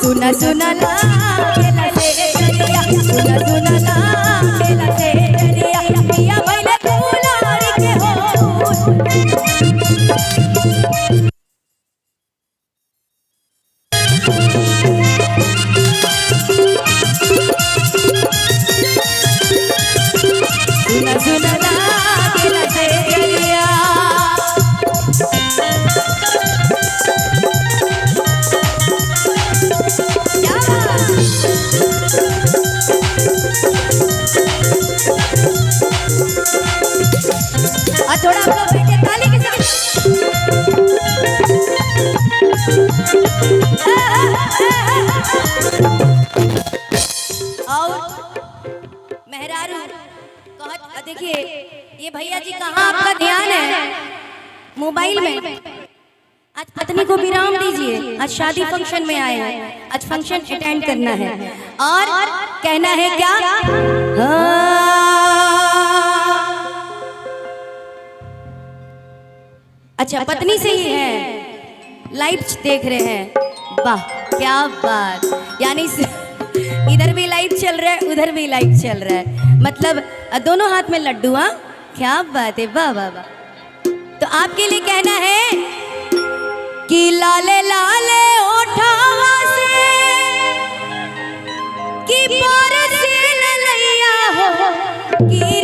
सुना सुना ला केला से डरिया, सुना सुना ला केला से डरिया, पिया भइले फूलारी के हो। सुना सुना ला केला से डरिया। थोड़ा आप लोग बैठे ताली के साथ। और मेहरारू कहत, देखिए ये भैया जी कहाँ आपका ध्यान है? मोबाइल में। आज पत्नी को विराम दीजिए, आज शादी फंक्शन में आए हैं, आज फंक्शन अटेंड करना है और कहना है क्या? अच्छा पत्नी से ही है, लाइव देख रहे हैं, वाह क्या बात। यानी इधर भी लाइव चल रहा है, उधर भी लाइव चल रहा है, मतलब दोनों हाथ में लड्डू। हाँ क्या बात है, वाह वाह वाह। तो आपके लिए कहना है कि लाले लाले ओठावा से कि पार से ललैया हो कि